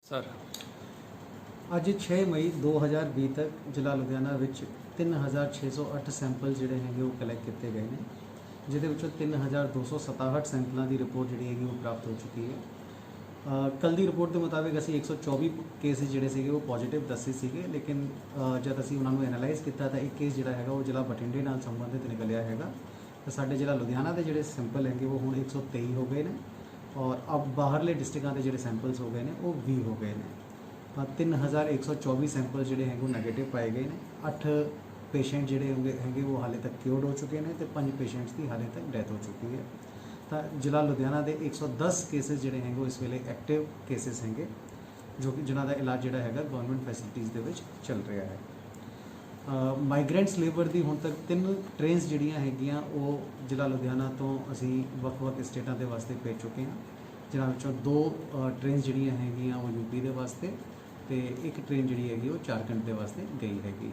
Sir ਅੱਜ 6 ਮਈ 2020 ਤੱਕ ਜ਼ਿਲ੍ਹਾ ਲੁਧਿਆਣਾ ਵਿੱਚ 3608 ਸੈਂਪਲ ਜਿਹੜੇ ਹੈਗੇ ਉਹ ਕਲੈਕਟ ਕੀਤੇ ਗਏ ਨੇ, ਜਿਹਦੇ ਵਿੱਚੋਂ 3267 ਸੈਂਪਲਾਂ ਦੀ ਰਿਪੋਰਟ ਜਿਹੜੀ ਹੈਗੀ ਉਹ ਪ੍ਰਾਪਤ ਹੋ ਚੁੱਕੀ ਹੈ। ਕੱਲ੍ਹ ਦੀ ਰਿਪੋਰਟ ਦੇ ਮੁਤਾਬਿਕ ਅਸੀਂ 124 ਕੇਸਿਸ ਜਿਹੜੇ ਸੀਗੇ ਉਹ ਪੋਜ਼ਿਟਿਵ ਦੱਸੇ ਸੀਗੇ, ਲੇਕਿਨ ਜਦ ਅਸੀਂ ਉਹਨਾਂ ਨੂੰ ਐਨਾਲਾਈਜ਼ ਕੀਤਾ ਤਾਂ ਇੱਕ ਕੇਸ ਜਿਹੜਾ ਹੈਗਾ ਉਹ ਜ਼ਿਲ੍ਹਾ ਬਠਿੰਡੇ ਨਾਲ ਸੰਬੰਧਿਤ ਨਿਕਲਿਆ ਹੈਗਾ। ਤਾਂ ਸਾਡੇ ਜ਼ਿਲ੍ਹਾ ਲੁਧਿਆਣਾ ਦੇ ਜਿਹੜੇ ਸੈਂਪਲ ਹੈਗੇ ਉਹ ਹੁਣ 123 ਹੋ ਗਏ ਨੇ, ਔਰ ਅਬ ਬਾਹਰਲੇ ਡਿਸਟ੍ਰਿਕਾਂ ਦੇ ਜਿਹੜੇ ਸੈਂਪਲਸ ਹੋ ਗਏ ਨੇ ਉਹ 20 ਹੋ ਗਏ ਨੇ। 3124 ਸੈਂਪਲ ਜਿਹੜੇ ਹੈਗੇ ਉਹ ਨੈਗੇਟਿਵ ਪਾਏ ਗਏ ਨੇ। 8 ਪੇਸ਼ੈਂਟ ਜਿਹੜੇ ਹੈਗੇ ਉਹ ਹਾਲੇ ਤੱਕ ਕਿਉਰਡ ਹੋ ਚੁੱਕੇ ਨੇ ਤੇ 5 ਪੇਸ਼ੈਂਟਸ ਦੀ ਹਾਲੇ ਤੱਕ ਡੈਥ ਹੋ ਚੁੱਕੀ ਹੈ। ਤਾਂ ਜ਼ਿਲ੍ਹਾ ਲੁਧਿਆਣਾ ਦੇ 110 ਕੇਸਿਸ ਜਿਹੜੇ ਹੈਗੇ ਉਹ ਇਸ ਵੇਲੇ ਐਕਟਿਵ ਕੇਸਿਸ ਹੈਗੇ, ਜੋ ਕਿ ਜਿਨ੍ਹਾਂ ਦਾ ਇਲਾਜ ਜਿਹੜਾ ਹੈਗਾ ਗਵਰਨਮੈਂਟ ਫੈਸਿਲਿਟੀਜ਼ ਦੇ ਵਿੱਚ ਚੱਲ ਰਿਹਾ ਹੈ। ਮਾਈਗ੍ਰੈਂਟਸ ਲੇਬਰ ਦੀ ਹੁਣ ਤੱਕ 3 ਟ੍ਰੇਨਸ ਜਿਹੜੀਆਂ ਹੈਗੀਆਂ ਉਹ ਜ਼ਿਲ੍ਹਾ ਲੁਧਿਆਣਾ ਤੋਂ ਅਸੀਂ ਵੱਖ-ਵੱਖ ਸਟੇਟਾਂ ਦੇ ਵਾਸਤੇ ਭੇਜ ਚੁੱਕੇ ਹਾਂ, ਜਿਨ੍ਹਾਂ ਵਿੱਚੋਂ 2 ਟ੍ਰੇਨਸ ਜਿਹੜੀਆਂ ਹੈਗੀਆਂ ਉਹ ਯੂਪੀ ਦੇ ਵਾਸਤੇ ਤੇ ਇੱਕ ਟ੍ਰੇਨ ਜਿਹੜੀ ਹੈਗੀ ਉਹ ਝਾਰਖੰਡ ਦੇ ਵਾਸਤੇ ਗਈ ਹੈਗੀ।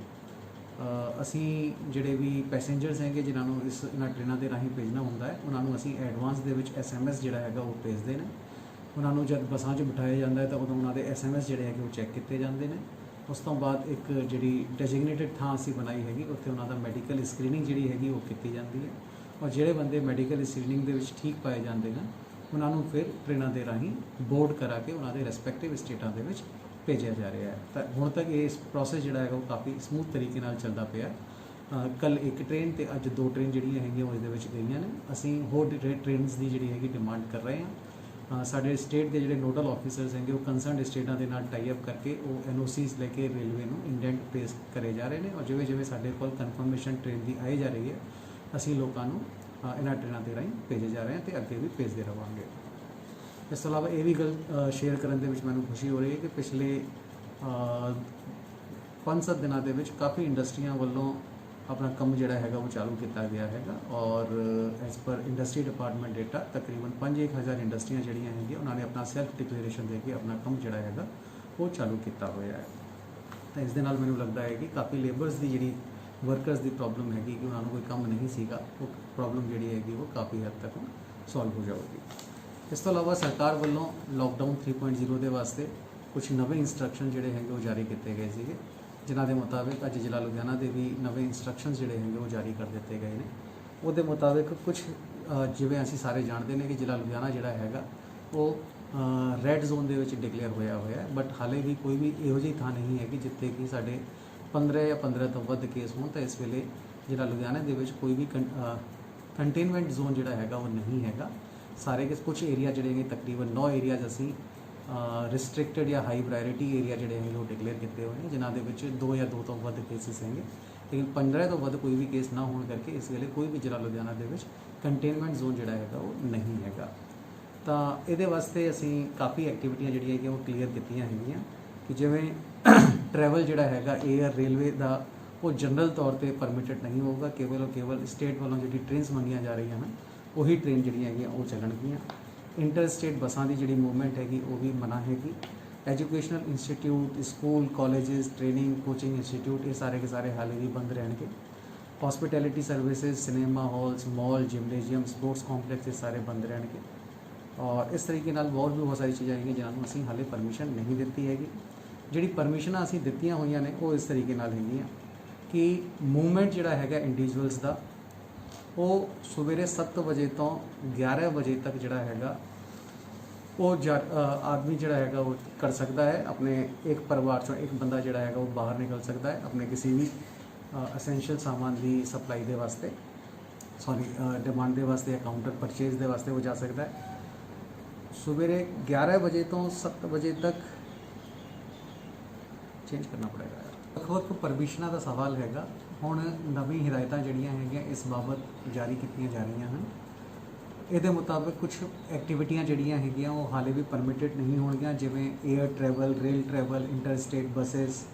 ਅਸੀਂ ਜਿਹੜੇ ਵੀ ਪੈਸੇਂਜਰਸ ਹੈਗੇ ਜਿਨ੍ਹਾਂ ਨੂੰ ਇਹਨਾਂ ਟ੍ਰੇਨਾਂ ਦੇ ਰਾਹੀਂ ਭੇਜਣਾ ਹੁੰਦਾ ਹੈ, ਉਹਨਾਂ ਨੂੰ ਅਸੀਂ ਐਡਵਾਂਸ ਦੇ ਵਿੱਚ SMS ਜਿਹੜਾ ਹੈਗਾ ਉਹ ਭੇਜਦੇ ਨੇ। ਉਹਨਾਂ ਨੂੰ ਜਦ ਬੱਸਾਂ 'ਚ ਬਿਠਾਇਆ ਜਾਂਦਾ ਹੈ ਤਾਂ ਉਦੋਂ ਉਹਨਾਂ ਦੇ SMS ਜਿਹੜੇ ਹੈਗੇ ਉਹ ਚੈੱਕ ਕੀਤੇ ਜਾਂਦੇ ਨੇ। ਉਸ ਤੋਂ ਬਾਅਦ ਇੱਕ ਜਿਹੜੀ ਡੈਜ਼ਿਗਨੇਟਿਡ ਥਾਂ ਅਸੀਂ ਬਣਾਈ ਹੈਗੀ, ਉੱਥੇ ਉਹਨਾਂ ਦਾ ਮੈਡੀਕਲ ਸਕਰੀਨਿੰਗ ਜਿਹੜੀ ਹੈਗੀ ਉਹ ਕੀਤੀ ਜਾਂਦੀ ਹੈ, ਔਰ ਜਿਹੜੇ ਬੰਦੇ ਮੈਡੀਕਲ ਸਕਰੀਨਿੰਗ ਦੇ ਵਿੱਚ ਠੀਕ ਪਾਏ ਜਾਂਦੇ ਨੇ ਉਹਨਾਂ ਨੂੰ ਫਿਰ ਟ੍ਰੇਨਾਂ ਦੇ ਰਾਹੀਂ ਬੋਰਡ ਕਰਾ ਕੇ ਉਹਨਾਂ ਦੇ ਰਿਸਪੈਕਟਿਵ ਸਟੇਟਾਂ ਦੇ ਵਿੱਚ ਭੇਜਿਆ ਜਾ ਰਿਹਾ ਹੈ। ਤਾਂ ਹੁਣ ਤੱਕ ਇਸ ਪ੍ਰੋਸੈਸ ਜਿਹੜਾ ਹੈਗਾ ਉਹ ਕਾਫੀ ਸਮੂਥ ਤਰੀਕੇ ਨਾਲ ਚੱਲਦਾ ਪਿਆ। ਕੱਲ੍ਹ ਇੱਕ ਟ੍ਰੇਨ ਤੇ ਅੱਜ 2 ਟ੍ਰੇਨ ਜਿਹੜੀਆਂ ਹੈਗੀਆਂ ਉਹ ਇਹਦੇ ਵਿੱਚ ਗਈਆਂ ਨੇ। ਅਸੀਂ ਹੋਰ ਟ੍ਰੇਨਸ ਦੀ ਜਿਹੜੀ ਹੈਗੀ ਡਿਮਾਂਡ ਕਰ ਰਹੇ ਹਾਂ। ਸਾਡੇ ਸਟੇਟ ਦੇ ਜਿਹੜੇ ਨੋਡਲ ਆਫੀਸਰਸ ਹੈਗੇ ਉਹ ਕੰਸਰਨਡ ਸਟੇਟਾਂ ਦੇ ਨਾਲ ਟਾਈ ਅਪ ਕਰਕੇ ਉਹ NOCs ਲੈ ਕੇ ਰੇਲਵੇ ਨੂੰ ਇੰਡੈਂਟ ਪੇਸ਼ ਕਰੇ ਜਾ ਰਹੇ ਨੇ, ਔਰ ਜਿਵੇਂ ਜਿਵੇਂ ਸਾਡੇ ਕੋਲ ਕਨਫਰਮੇਸ਼ਨ ਟ੍ਰੇਨ ਦੀ ਆਈ ਜਾ ਰਹੀ ਹੈ ਅਸੀਂ ਲੋਕਾਂ ਨੂੰ ਇਹਨਾਂ ਟ੍ਰੇਨਾਂ ਦੇ ਰਾਹੀਂ ਭੇਜੇ ਜਾ ਰਹੇ ਹਾਂ ਤੇ ਅੱਗੇ ਵੀ ਭੇਜਦੇ ਰਹਾਂਗੇ। ਇਸ ਤੋਂ ਇਲਾਵਾ ਇਹ ਵੀ ਗੱਲ ਸ਼ੇਅਰ ਕਰਨ ਦੇ ਵਿੱਚ ਮੈਨੂੰ ਖੁਸ਼ੀ ਹੋ ਰਹੀ ਹੈ ਕਿ ਪਿਛਲੇ 5-7 ਦਿਨਾਂ ਦੇ ਵਿੱਚ ਕਾਫੀ ਇੰਡਸਟਰੀਆਂ ਵੱਲੋਂ ਆਪਣਾ ਕੰਮ ਜਿਹੜਾ ਹੈਗਾ ਉਹ ਚਾਲੂ ਕੀਤਾ ਗਿਆ ਹੈਗਾ, ਔਰ as per industry department data ਤਕਰੀਬਨ 5-1000 ਇੰਡਸਟਰੀਆਂ ਜਿਹੜੀਆਂ ਹੈਗੀਆਂ ਉਹਨਾਂ ਨੇ ਆਪਣਾ ਸੈਲਫ ਡਿਕਲੇਰੇਸ਼ਨ ਦੇ ਕੇ ਆਪਣਾ ਕੰਮ ਜਿਹੜਾ ਹੈਗਾ ਉਹ ਚਾਲੂ ਕੀਤਾ ਹੋਇਆ ਹੈ। ਤਾਂ ਇਸ ਦੇ ਨਾਲ ਮੈਨੂੰ ਲੱਗਦਾ ਹੈ ਕਿ ਕਾਫੀ ਲੇਬਰਸ ਦੀ ਜਿਹੜੀ ਵਰਕਰਸ ਦੀ ਪ੍ਰੋਬਲਮ ਹੈਗੀ ਕਿ ਉਹਨਾਂ ਨੂੰ ਕੋਈ ਕੰਮ ਨਹੀਂ ਸੀਗਾ, ਉਹ ਪ੍ਰੋਬਲਮ ਜਿਹੜੀ ਹੈਗੀ ਉਹ ਕਾਫੀ ਹੱਦ ਤੱਕ ਸੋਲਵ ਹੋ ਜਾਵੇਗੀ। ਇਸ ਤੋਂ ਇਲਾਵਾ ਸਰਕਾਰ ਵੱਲੋਂ ਲੋਕਡਾਊਨ 3.0 ਦੇ ਵਾਸਤੇ ਕੁਝ ਨਵੇਂ ਇੰਸਟਰਕਸ਼ਨ ਜਿਹੜੇ ਹੈਗੇ ਉਹ ਜਾਰੀ ਕੀਤੇ ਗਏ ਸੀਗੇ, ਜਿਨ੍ਹਾਂ ਦੇ ਮੁਤਾਬਿਕ ਅੱਜ ਜ਼ਿਲ੍ਹਾ ਲੁਧਿਆਣਾ ਦੇ ਵੀ ਨਵੇਂ ਇੰਸਟਰਕਸ਼ਨਸ ਜਿਹੜੇ ਹੈਗੇ ਉਹ ਜਾਰੀ ਕਰ ਦਿੱਤੇ ਗਏ ਨੇ। ਉਹਦੇ ਮੁਤਾਬਿਕ ਕੁਝ ਜਿਵੇਂ ਅਸੀਂ ਸਾਰੇ ਜਾਣਦੇ ਨੇ ਕਿ ਜ਼ਿਲ੍ਹਾ ਲੁਧਿਆਣਾ ਜਿਹੜਾ ਹੈਗਾ ਉਹ ਰੈੱਡ ਜ਼ੋਨ ਦੇ ਵਿੱਚ ਡਿਕਲੇਅਰ ਹੋਇਆ ਹੈ, ਬਟ ਹਾਲੇ ਵੀ ਕੋਈ ਵੀ ਇਹੋ ਜਿਹੀ ਥਾਂ ਨਹੀਂ ਹੈਗੀ ਜਿੱਥੇ ਕਿ ਸਾਡੇ 15 ਜਾਂ 15 ਤੋਂ ਵੱਧ ਕੇਸ ਹੋਣ। ਤਾਂ ਇਸ ਵੇਲੇ ਜ਼ਿਲ੍ਹਾ ਲੁਧਿਆਣਾ ਦੇ ਵਿੱਚ ਕੋਈ ਵੀ ਕੰਟੇਨਮੈਂਟ ਜ਼ੋਨ ਜਿਹੜਾ ਹੈਗਾ ਉਹ ਨਹੀਂ ਹੈਗਾ। ਸਾਰੇ ਕੁਝ ਏਰੀਆ ਜਿਹੜੇ ਨੇ ਤਕਰੀਬਨ 9 ਏਰੀਆਜ਼ ਅਸੀਂ ਰਿਸਟ੍ਰਿਕਟਡ ਜਾਂ ਹਾਈ ਪ੍ਰਾਇੋਰਿਟੀ ਏਰੀਆ ਜਿਹੜੇ ਹੈਗੇ ਉਹ ਡਿਕਲੇਅਰ ਕੀਤੇ ਹੋਏ ਨੇ, ਜਿਨ੍ਹਾਂ ਦੇ ਵਿੱਚ 2 ਜਾਂ 2 ਤੋਂ ਵੱਧ ਕੇਸਿਸ ਹੈਗੇ, ਲੇਕਿਨ 15 ਤੋਂ ਵੱਧ ਕੋਈ ਵੀ ਕੇਸ ਨਾ ਹੋਣ ਕਰਕੇ ਇਸ ਵੇਲੇ ਕੋਈ ਵੀ ਜ਼ਿਲ੍ਹਾ ਲੁਧਿਆਣਾ ਦੇ ਵਿੱਚ ਕੰਟੇਨਮੈਂਟ ਜ਼ੋਨ ਜਿਹੜਾ ਹੈਗਾ ਉਹ ਨਹੀਂ ਹੈਗਾ। ਤਾਂ ਇਹਦੇ ਵਾਸਤੇ ਅਸੀਂ ਕਾਫੀ ਐਕਟੀਵਿਟੀਆਂ ਜਿਹੜੀਆਂ ਹੈਗੀਆਂ ਉਹ ਕਲੀਅਰ ਕੀਤੀਆਂ ਹੈਗੀਆਂ ਕਿ ਜਿਵੇਂ ਟਰੈਵਲ ਜਿਹੜਾ ਹੈਗਾ ਏਅਰ ਰੇਲਵੇ ਦਾ ਉਹ ਜਨਰਲ ਤੌਰ 'ਤੇ ਪਰਮਿਟਡ ਨਹੀਂ ਹੋਊਗਾ, ਕੇਵਲ ਸਟੇਟ ਵੱਲੋਂ ਜਿਹੜੀ ਟ੍ਰੇਨਸ ਮੰਗੀਆਂ ਜਾ ਰਹੀਆਂ ਹਨ ਉਹੀ ਟ੍ਰੇਨ ਜਿਹੜੀਆਂ ਹੈਗੀਆਂ ਉਹ ਚੱਲਣਗੀਆਂ। ਇੰਟਰ ਸਟੇਟ ਬੱਸਾਂ ਦੀ ਜਿਹੜੀ ਮੂਵਮੈਂਟ ਹੈਗੀ ਉਹ ਵੀ ਮਨਾ ਹੈਗੀ। Educational institute, school, colleges, training, coaching institute ਇਹ ਸਾਰੇ ਕੇ ਸਾਰੇ ਹਾਲੇ ਵੀ ਬੰਦ ਰਹਿਣਗੇ। Hospitality services, cinema halls, mall, gymnasium, sports complex ਇਹ ਸਾਰੇ ਬੰਦ ਰਹਿਣਗੇ। ਔਰ ਇਸ ਤਰੀਕੇ ਨਾਲ ਹੋਰ ਵੀ ਬਹੁਤ ਸਾਰੀ ਚੀਜ਼ਾਂ ਹੈਗੀਆਂ ਜਿਨ੍ਹਾਂ ਨੂੰ ਅਸੀਂ ਹਾਲੇ ਪਰਮਿਸ਼ਨ ਨਹੀਂ ਦਿੱਤੀ ਹੈਗੀ। ਜਿਹੜੀ ਪਰਮਿਸ਼ਨਾਂ ਅਸੀਂ ਦਿੱਤੀਆਂ ਹੋਈਆਂ ਨੇ ਉਹ ਇਸ ਤਰੀਕੇ ਨਾਲ ਹੈਗੀਆਂ ਕਿ ਮੂਵਮੈਂਟ ਜਿਹੜਾ ਹੈਗਾ ਇੰਡੀਵਿਜੂਅਲਸ ਦਾ ਉਹ ਸਵੇਰੇ 7 ਵਜੇ ਤੋਂ 11 ਵਜੇ ਤੱਕ ਜਿਹੜਾ ਹੈਗਾ ਉਹ ਆਦਮੀ ਜਿਹੜਾ ਹੈਗਾ ਉਹ ਕਰ ਸਕਦਾ ਹੈ। ਆਪਣੇ ਇੱਕ ਪਰਿਵਾਰ ਚੋਂ ਇੱਕ ਬੰਦਾ ਜਿਹੜਾ ਹੈਗਾ ਉਹ ਬਾਹਰ ਨਿਕਲ ਸਕਦਾ ਹੈ ਆਪਣੇ ਕਿਸੇ ਵੀ ਅਸੈਂਸ਼ੀਅਲ ਸਾਮਾਨ ਦੀ ਸਪਲਾਈ ਦੇ ਵਾਸਤੇ, ਡਿਮਾਂਡ ਦੇ ਵਾਸਤੇ ਜਾਂ ਕਾਊਂਟਰ ਪਰਚੇਜ਼ ਦੇ ਵਾਸਤੇ ਉਹ ਜਾ ਸਕਦਾ ਹੈ। ਸਵੇਰੇ 11 ਵਜੇ ਤੋਂ 7 ਵਜੇ ਤੱਕ ਚੇਂਜ ਕਰਨਾ ਪੜੇਗਾ। ਵੱਖ-ਵੱਖ ਪਰਮਿਸ਼ਨਾਂ ਦਾ ਸਵਾਲ ਹੈਗਾ। ਹੁਣ ਨਵੀਂ ਹਿਦਾਇਤਾਂ ਜਿਹੜੀਆਂ ਹੈਗੀਆਂ ਇਸ ਬਾਬਤ ਜਾਰੀ ਕੀਤੀਆਂ ਜਾ ਰਹੀਆਂ ਹਨ। ਇਹਦੇ ਮੁਤਾਬਕ ਕੁਝ ਐਕਟੀਵਿਟੀਆਂ ਜਿਹੜੀਆਂ ਹੈਗੀਆਂ ਉਹ ਹਾਲੇ ਵੀ ਪਰਮਿਟਡ ਨਹੀਂ ਹੋਣਗੀਆਂ, ਜਿਵੇਂ air travel, rail travel, inter state buses,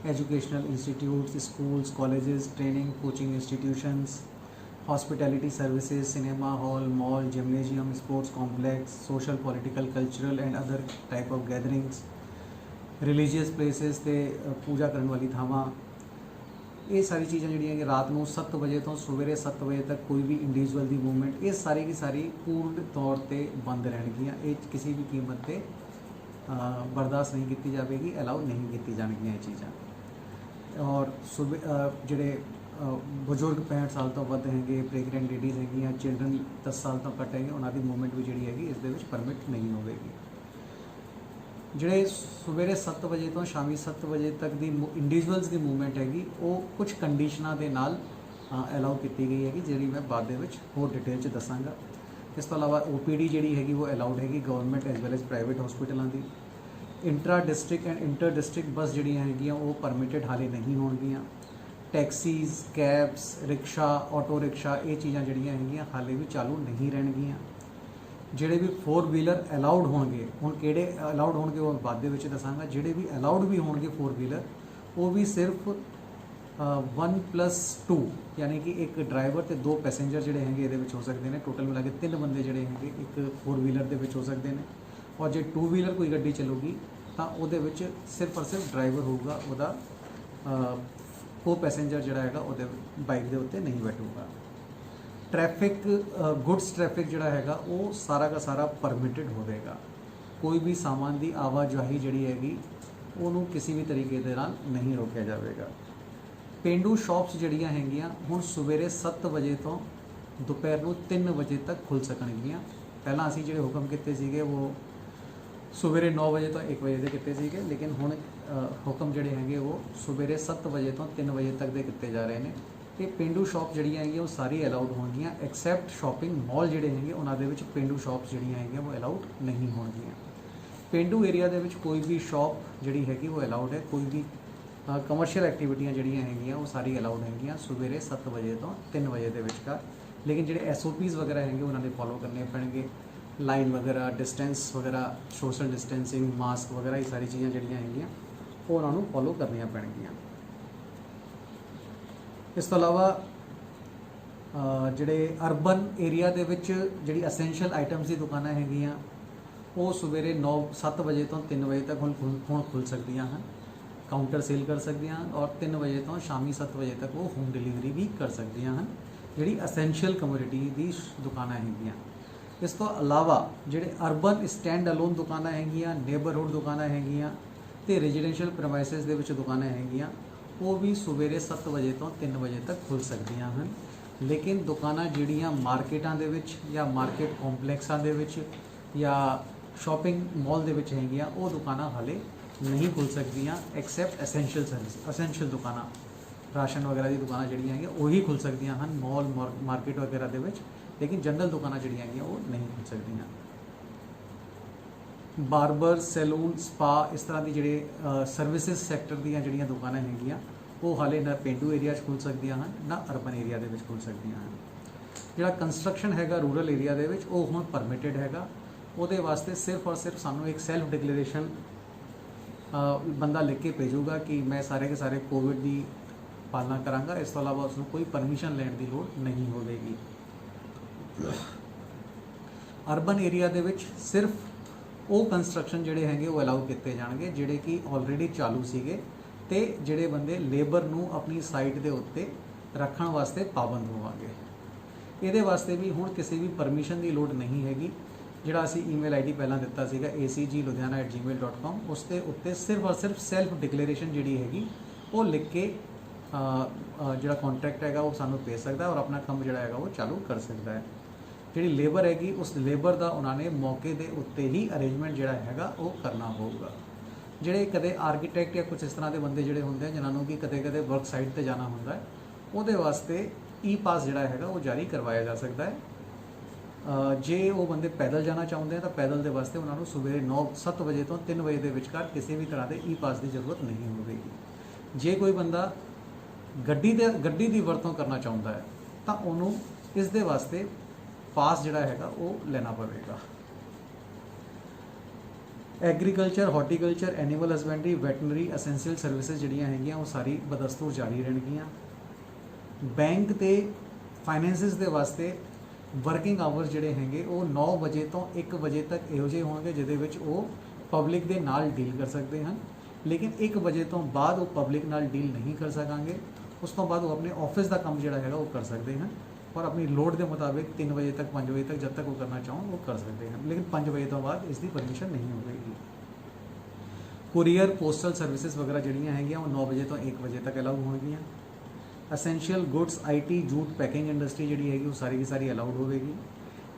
educational institutes, schools, colleges, training, coaching institutions, hospitality services, cinema hall, mall, gymnasium, sports complex, social, political, cultural and other type of gatherings, religious places ते पूजा करने वाली थावां, ये सारी चीज़ें जिहड़ियां कि रात को 7 बजे तो सवेरे 7 बजे तक कोई भी इंडिविजुअल की मूवमेंट ये सारी की सारी पूर्ण तौर पर बंद रहनगियां। ये किसी भी कीमत पर ਬਰਦਾਸ਼ਤ ਨਹੀਂ ਕੀਤੀ ਜਾਵੇਗੀ, ਅਲਾਉ ਨਹੀਂ ਕੀਤੀ ਜਾਣਗੀਆਂ ਇਹ ਚੀਜ਼ਾਂ। ਔਰ ਜਿਹੜੇ ਬਜ਼ੁਰਗ 65 ਸਾਲ ਤੋਂ ਵੱਧ ਹੈਗੇ, ਪ੍ਰੈਗਨੈਂਟ ਲੇਡੀਜ਼ ਹੈਗੀਆਂ, ਚਿਲਡਰਨ 10 ਸਾਲ ਤੋਂ ਘੱਟ ਹੈਗੇ, ਉਹਨਾਂ ਦੀ ਮੂਵਮੈਂਟ ਵੀ ਜਿਹੜੀ ਹੈਗੀ ਇਸ ਦੇ ਵਿੱਚ ਪਰਮਿਟ ਨਹੀਂ ਹੋਵੇਗੀ। ਜਿਹੜੇ ਸਵੇਰੇ 7 ਵਜੇ ਤੋਂ ਸ਼ਾਮੀ 7 ਵਜੇ ਤੱਕ ਦੀ ਇੰਡੀਵਿਜੂਅਲਸ ਦੀ ਮੂਵਮੈਂਟ ਹੈਗੀ, ਉਹ ਕੁਝ ਕੰਡੀਸ਼ਨਾਂ ਦੇ ਨਾਲ ਅਲਾਉ ਕੀਤੀ ਗਈ ਹੈਗੀ, ਜਿਹੜੀ ਮੈਂ ਬਾਅਦ ਦੇ ਵਿੱਚ ਹੋਰ ਡਿਟੇਲ 'ਚ ਦੱਸਾਂਗਾ। ਇਸ ਤੋਂ ਇਲਾਵਾ OPD ਜਿਹੜੀ ਹੈਗੀ ਉਹ ਅਲਾਉਡ ਹੈਗੀ government as well as private ਹਸਪੀਟਲਾਂ ਦੀ। Intra district and inter district bus ਜਿਹੜੀਆਂ ਹੈਗੀਆਂ ਉਹ ਪਰਮਿਟਡ ਹਾਲੇ ਨਹੀਂ ਹੋਣਗੀਆਂ। Taxis, cabs, rickshaw, auto rickshaw, ਇਹ ਚੀਜ਼ਾਂ ਜਿਹੜੀਆਂ ਹੈਗੀਆਂ ਹਾਲੇ ਵੀ ਚਾਲੂ ਨਹੀਂ ਰਹਿਣਗੀਆਂ। ਜਿਹੜੇ ਵੀ 4 ਵੀਲਰ ਅਲਾਉਡ ਹੋਣਗੇ, ਹੁਣ ਕਿਹੜੇ ਅਲਾਉਡ ਹੋਣਗੇ ਉਹ ਬਾਅਦ ਦੇ ਵਿੱਚ ਦੱਸਾਂਗਾ। ਜਿਹੜੇ ਵੀ ਅਲਾਉਡ ਵੀ ਹੋਣਗੇ 4 ਵੀਲਰ, ਉਹ ਵੀ ਸਿਰਫ 1+2 ਯਾਨੀ ਕਿ ਇੱਕ ਡਰਾਈਵਰ ਤੇ 2 ਪੈਸੇਂਜਰ ਜਿਹੜੇ ਹੈਗੇ ਇਹਦੇ ਵਿੱਚ ਹੋ ਸਕਦੇ ਨੇ। ਟੋਟਲ ਮਿਲਾ ਕੇ 3 ਬੰਦੇ ਜਿਹੜੇ ਹੈਗੇ ਇੱਕ 4 ਵੀਲਰ ਦੇ ਵਿੱਚ ਹੋ ਸਕਦੇ ਨੇ। ਔਰ ਜੇ 2 ਵੀਲਰ ਕੋਈ ਗੱਡੀ ਚੱਲੂਗੀ ਤਾਂ ਉਹਦੇ ਵਿੱਚ ਸਿਰਫ ਔਰ ਸਿਰਫ ਡਰਾਈਵਰ ਹੋਊਗਾ, ਉਹਦਾ ਕੋ ਪੈਸੇਂਜਰ ਜਿਹੜਾ ਹੈਗਾ ਉਹਦੇ ਬਾਈਕ ਦੇ ਉੱਤੇ ਨਹੀਂ ਬੈਠੂਗਾ। ਟ੍ਰੈਫਿਕ, ਗੁੱਡਸ ਟ੍ਰੈਫਿਕ ਜਿਹੜਾ ਹੈਗਾ ਉਹ ਸਾਰਾ ਦਾ ਸਾਰਾ ਪਰਮਿਟਡ ਹੋਵੇਗਾ। ਕੋਈ ਵੀ ਸਾਮਾਨ ਦੀ ਆਵਾਜਾਈ ਜਿਹੜੀ ਹੈਗੀ ਉਹਨੂੰ ਕਿਸੇ ਵੀ ਤਰੀਕੇ ਦੇ ਨਾਲ ਨਹੀਂ ਰੋਕਿਆ ਜਾਵੇਗਾ। ਪੇਂਡੂ ਸ਼ਾਪਸ ਜਿਹੜੀਆਂ ਹੈਗੀਆਂ ਹੁਣ ਸਵੇਰੇ 7 ਵਜੇ ਤੋਂ ਦੁਪਹਿਰ ਨੂੰ 3 ਵਜੇ ਤੱਕ ਖੁੱਲ੍ਹ ਸਕਣਗੀਆਂ। ਪਹਿਲਾਂ ਅਸੀਂ ਜਿਹੜੇ ਹੁਕਮ ਕੀਤੇ ਸੀਗੇ ਉਹ ਸਵੇਰੇ 9 ਵਜੇ ਤੋਂ 1 ਵਜੇ ਦੇ ਕੀਤੇ ਸੀਗੇ, ਲੇਕਿਨ ਹੁਣ ਹੁਕਮ ਜਿਹੜੇ ਹੈਗੇ ਉਹ ਸਵੇਰੇ 7 ਵਜੇ ਤੋਂ 3 ਵਜੇ ਤੱਕ ਦੇ ਕੀਤੇ ਜਾ ਰਹੇ ਨੇ। ਤੇ ਪੇਂਡੂ ਸ਼ਾਪ ਜਿਹੜੀਆਂ ਹੈਗੀਆਂ ਉਹ ਸਾਰੀ ਅਲਾਉਡ ਹੋਣਗੀਆਂ, ਐਕਸੈਪਟ ਸ਼ਾਪਿੰਗ ਮਾਲ ਜਿਹੜੇ ਹੈਗੇ ਉਹਨਾਂ ਦੇ ਵਿੱਚ ਪੇਂਡੂ ਸ਼ਾਪਸ ਜਿਹੜੀਆਂ ਹੈਗੀਆਂ ਉਹ ਅਲਾਉਡ ਨਹੀਂ ਹੋਣਗੀਆਂ। ਪੇਂਡੂ ਏਰੀਆ ਦੇ ਵਿੱਚ ਕੋਈ ਵੀ ਸ਼ਾਪ ਜਿਹੜੀ ਹੈਗੀ ਉਹ ਅਲਾਉਡ ਹੈ। ਕੋਈ ਵੀ ਕਮਰਸ਼ੀਅਲ ਐਕਟੀਵਿਟੀਆਂ ਜਿਹੜੀਆਂ ਹੈਗੀਆਂ ਉਹ ਸਾਰੀ ਅਲਾਉਡ ਹੈਗੀਆਂ ਸਵੇਰੇ 7 ਵਜੇ ਤੋਂ 3 ਵਜੇ ਦੇ ਵਿਚਕਾਰ। ਲੇਕਿਨ ਜਿਹੜੇ SOPs ਵਗੈਰਾ ਹੈਗੇ ਉਹਨਾਂ ਦੇ ਫੋਲੋ ਕਰਨੇ ਪੈਣਗੇ। ਲਾਈਨ ਵਗੈਰਾ, ਡਿਸਟੈਂਸ ਵਗੈਰਾ, ਸੋਸ਼ਲ ਡਿਸਟੈਂਸਿੰਗ, ਮਾਸਕ ਵਗੈਰਾ, ਇਹ ਸਾਰੀ ਚੀਜ਼ਾਂ ਜਿਹੜੀਆਂ ਹੈਗੀਆਂ ਉਹ ਉਹਨਾਂ ਨੂੰ ਫੋਲੋ ਕਰਨੀਆਂ ਪੈਣਗੀਆਂ। ਇਸ ਤੋਂ ਇਲਾਵਾ ਜਿਹੜੇ ਅਰਬਨ ਏਰੀਆ ਦੇ ਵਿੱਚ ਜਿਹੜੀ ਅਸੈਂਸ਼ੀਅਲ ਆਈਟਮਸ ਦੀ ਦੁਕਾਨਾਂ ਹੈਗੀਆਂ ਉਹ ਸਵੇਰੇ 7 ਵਜੇ ਤੋਂ 3 ਵਜੇ ਤੱਕ ਹੁਣ ਖੁੱਲ੍ਹ ਸਕਦੀਆਂ ਹਨ, ਕਾਊਂਟਰ ਸੇਲ ਕਰ ਸਕਦੀਆਂ ਹਨ। ਔਰ 3 ਵਜੇ ਤੋਂ ਸ਼ਾਮੀ 7 ਵਜੇ ਤੱਕ ਉਹ ਹੋਮ ਡਿਲੀਵਰੀ ਵੀ ਕਰ ਸਕਦੀਆਂ ਹਨ, ਜਿਹੜੀ ਅਸੈਂਸ਼ੀਅਲ ਕਮੋਡਿਟੀ ਦੀ ਦੁਕਾਨਾਂ ਹੈਗੀਆਂ। ਇਸ ਤੋਂ ਇਲਾਵਾ ਜਿਹੜੇ ਅਰਬਨ ਸਟੈਂਡ ਅਲੋਨ ਦੁਕਾਨਾਂ ਹੈਗੀਆਂ, ਨੇਬਰਹੁੱਡ ਦੁਕਾਨਾਂ ਹੈਗੀਆਂ ਤੇ ਰੈਜ਼ੀਡੈਂਸ਼ੀਅਲ ਪ੍ਰਮਾਈਸਿਸ ਦੇ ਵਿੱਚ ਦੁਕਾਨਾਂ ਹੈਗੀਆਂ, ਉਹ ਵੀ ਸਵੇਰੇ 7 ਵਜੇ ਤੋਂ 3 ਵਜੇ ਤੱਕ ਖੁੱਲ੍ਹ ਸਕਦੀਆਂ ਹਨ। ਲੇਕਿਨ ਦੁਕਾਨਾਂ ਜਿਹੜੀਆਂ ਮਾਰਕੀਟਾਂ ਦੇ ਵਿੱਚ ਜਾਂ ਮਾਰਕੀਟ ਕੰਪਲੈਕਸਾਂ ਦੇ ਵਿੱਚ ਜਾਂ ਸ਼ਾਪਿੰਗ ਮਾਲ ਦੇ ਵਿੱਚ ਹੈਗੀਆਂ, ਉਹ ਦੁਕਾਨਾਂ ਹਾਲੇ ਨਹੀਂ ਖੁੱਲ੍ਹ ਸਕਦੀਆਂ, ਐਕਸੈਪਟ ਐਸੈਂਸ਼ੀਅਲ ਸਰਵਿਸ। ਐਸੈਂਸ਼ੀਅਲ ਦੁਕਾਨਾਂ, ਰਾਸ਼ਨ ਵਗੈਰਾ ਦੀ ਦੁਕਾਨਾਂ ਜਿਹੜੀਆਂ ਹੈਗੀਆਂ ਉਹੀ ਖੁੱਲ੍ਹ ਸਕਦੀਆਂ ਹਨ ਮਾਲ, ਮਾਰਕੀਟ ਵਗੈਰਾ ਦੇ ਵਿੱਚ, ਲੇਕਿਨ ਜਨਰਲ ਦੁਕਾਨਾਂ ਜਿਹੜੀਆਂ ਹੈਗੀਆਂ ਉਹ ਨਹੀਂ ਖੁੱਲ੍ਹ ਸਕਦੀਆਂ। ਬਾਰਬਰ, ਸੈਲੂਨ, ਸਪਾ, ਇਸ ਤਰ੍ਹਾਂ ਦੀ ਜਿਹੜੇ ਸਰਵਿਸਿਜ਼ ਸੈਕਟਰ ਦੀਆਂ ਜਿਹੜੀਆਂ ਦੁਕਾਨਾਂ ਹੈਗੀਆਂ ਉਹ ਹਾਲੇ ਨਾ ਪੇਂਡੂ ਏਰੀਆ 'ਚ ਖੁੱਲ੍ਹ ਸਕਦੀਆਂ ਹਨ ਨਾ ਅਰਬਨ ਏਰੀਆ ਦੇ ਵਿੱਚ ਖੁੱਲ੍ਹ ਸਕਦੀਆਂ ਹਨ। ਜਿਹੜਾ ਕੰਸਟਰਕਸ਼ਨ ਹੈਗਾ ਰੂਰਲ ਏਰੀਆ ਦੇ ਵਿੱਚ ਉਹ ਹੁਣ ਪਰਮਿਟਡ ਹੈਗਾ। ਉਹਦੇ ਵਾਸਤੇ ਸਿਰਫ ਔਰ ਸਿਰਫ ਸਾਨੂੰ ਇੱਕ ਸੈਲਫ ਡਿਕਲੇਰੇਸ਼ਨ ਬੰਦਾ ਲਿਖ ਕੇ ਭੇਜੂਗਾ ਕਿ ਮੈਂ ਸਾਰੇ ਕੇ ਸਾਰੇ ਕੋਵਿਡ ਦੀ ਪਾਲਣਾ ਕਰਾਂਗਾ। ਇਸ ਤੋਂ ਇਲਾਵਾ ਉਸਨੂੰ ਕੋਈ ਪਰਮਿਸ਼ਨ ਲੈਣ ਦੀ ਲੋੜ ਨਹੀਂ ਹੋਵੇਗੀ। ਅਰਬਨ ਏਰੀਆ ਦੇ ਵਿੱਚ ਸਿਰਫ ਉਹ ਕੰਸਟਰਕਸ਼ਨ ਜਿਹੜੇ ਹੈਗੇ ਉਹ ਅਲਾਉ ਕੀਤੇ ਜਾਣਗੇ ਜਿਹੜੇ ਕਿ ਆਲਰੇਡੀ ਚਾਲੂ ਸੀਗੇ ਤੇ ਜਿਹੜੇ ਬੰਦੇ ਲੇਬਰ ਨੂੰ ਆਪਣੀ ਸਾਈਟ ਦੇ ਉੱਤੇ ਰੱਖਣ ਵਾਸਤੇ ਪਾਬੰਦ ਹੋਵਾਂਗੇ। ਇਹਦੇ ਵਾਸਤੇ ਵੀ ਹੁਣ ਕਿਸੇ ਵੀ ਪਰਮਿਸ਼ਨ ਦੀ ਲੋੜ ਨਹੀਂ ਹੈਗੀ। ਜਿਹੜਾ ਅਸੀਂ ਈਮੇਲ ID ਪਹਿਲਾਂ ਦਿੱਤਾ ਸੀਗਾ acgludhiana@gmail.com, ਉਸ ਦੇ ਉੱਤੇ ਸਿਰਫ ਔਰ ਸਿਰਫ ਸੈਲਫ ਡਿਕਲੇਰੇਸ਼ਨ ਜਿਹੜੀ ਹੈਗੀ ਉਹ ਲਿਖ ਕੇ ਜਿਹੜਾ ਕੰਟਰੈਕਟ ਹੈਗਾ ਉਹ ਸਾਨੂੰ ਭੇਜ ਸਕਦਾ ਔਰ ਆਪਣਾ ਕੰਮ ਜਿਹੜਾ ਹੈਗਾ ਉਹ ਚਾਲੂ ਕਰ ਸਕਦਾ ਹੈ। ਜਿਹੜੀ ਲੇਬਰ ਹੈਗੀ ਉਸ ਲੇਬਰ ਦਾ ਉਹਨਾਂ ਨੇ ਮੌਕੇ ਦੇ ਉੱਤੇ ਹੀ ਅਰੇਂਜਮੈਂਟ ਜਿਹੜਾ ਹੈਗਾ ਉਹ ਕਰਨਾ ਹੋਊਗਾ। ਜਿਹੜੇ ਕਦੇ ਆਰਕੀਟੈਕਟ ਜਾਂ ਕੁਝ ਇਸ ਤਰ੍ਹਾਂ ਦੇ ਬੰਦੇ ਜਿਹੜੇ ਹੁੰਦੇ ਆ ਜਿਨ੍ਹਾਂ ਨੂੰ ਕਿ ਕਦੇ ਵਰਕ ਸਾਈਟ ਤੇ ਜਾਣਾ ਹੁੰਦਾ ਹੈ, ਉਹਦੇ ਵਾਸਤੇ ਪਾਸ ਜਿਹੜਾ ਹੈਗਾ ਉਹ ਜਾਰੀ ਕਰਵਾਇਆ ਜਾ ਸਕਦਾ ਹੈ। ਜੇ ਉਹ ਬੰਦੇ ਪੈਦਲ ਜਾਣਾ ਚਾਹੁੰਦੇ ਆ ਤਾਂ ਪੈਦਲ ਦੇ ਵਾਸਤੇ ਉਹਨਾਂ ਨੂੰ ਸਵੇਰੇ 7 ਵਜੇ ਤੋਂ 3 ਵਜੇ ਦੇ ਵਿਚਕਾਰ ਕਿਸੇ ਵੀ ਤਰ੍ਹਾਂ ਦੇ ਪਾਸ ਦੀ ਜ਼ਰੂਰਤ ਨਹੀਂ ਹੋਵੇਗੀ। ਜੇ ਕੋਈ ਬੰਦਾ ਗੱਡੀ ਦੀ ਵਰਤੋਂ ਕਰਨਾ ਚਾਹੁੰਦਾ ਹੈ ਤਾਂ ਉਹਨੂੰ ਇਸ ਦੇ ਵਾਸਤੇ ਪਾਸ ਜਿਹੜਾ ਹੈਗਾ ਉਹ ਲੈਣਾ ਪਵੇਗਾ। Agriculture, horticulture, animal husbandry, veterinary, essential services ਜਿਹੜੀਆਂ ਹੈਗੀਆਂ ਉਹ ਸਾਰੀ ਬਦਸਤੂਰ ਜਾਰੀ ਰਹਿਣਗੀਆਂ। ਬੈਂਕ ਤੇ ਫਾਈਨੈਂਸਿਸ ਦੇ ਵਾਸਤੇ ਵਰਕਿੰਗ ਆਵਰਸ ਜਿਹੜੇ ਹੈਗੇ ਉਹ 9 ਵਜੇ ਤੋਂ 1 ਵਜੇ ਤੱਕ ਇਹੋ ਜਿਹੇ ਹੋਣਗੇ ਜਿਹਦੇ ਵਿੱਚ ਉਹ ਪਬਲਿਕ ਦੇ ਨਾਲ ਡੀਲ ਕਰ ਸਕਦੇ ਹਨ, ਲੇਕਿਨ 1 ਵਜੇ ਤੋਂ ਬਾਅਦ ਉਹ ਪਬਲਿਕ ਨਾਲ ਡੀਲ ਨਹੀਂ ਕਰ ਸਕਾਂਗੇ। ਉਸ ਤੋਂ ਬਾਅਦ ਉਹ ਆਪਣੇ ਆਫਿਸ ਦਾ ਕੰਮ ਜਿਹੜਾ ਹੈਗਾ ਉਹ ਕਰ ਸਕਦੇ ਹਨ ਔਰ ਆਪਣੀ ਲੋੜ ਦੇ ਮੁਤਾਬਿਕ 3 ਵਜੇ ਤੱਕ 5 ਵਜੇ ਤੱਕ ਜਦ ਤੱਕ ਉਹ ਕਰਨਾ ਚਾਹਣ ਉਹ ਕਰ ਸਕਦੇ ਹਨ, ਲੇਕਿਨ 5 ਵਜੇ ਤੋਂ ਬਾਅਦ ਇਸ ਦੀ ਪਰਮਿਸ਼ਨ ਨਹੀਂ ਹੋਵੇਗੀ। ਕੁਰੀਅਰ ਪੋਸਟਲ ਸਰਵਿਸਿਜ਼ ਵਗੈਰਾ ਜਿਹੜੀਆਂ ਹੈਗੀਆਂ ਉਹ 9 ਵਜੇ ਤੋਂ 1 ਵਜੇ ਤੱਕ ਅਲਾਉਡ ਹੋਣਗੀਆਂ। Essential goods IT jute packing industry ਜਿਹੜੀ ਹੈਗੀ ਉਹ ਸਾਰੀ ਦੀ ਸਾਰੀ ਅਲਾਉਡ ਹੋਵੇਗੀ।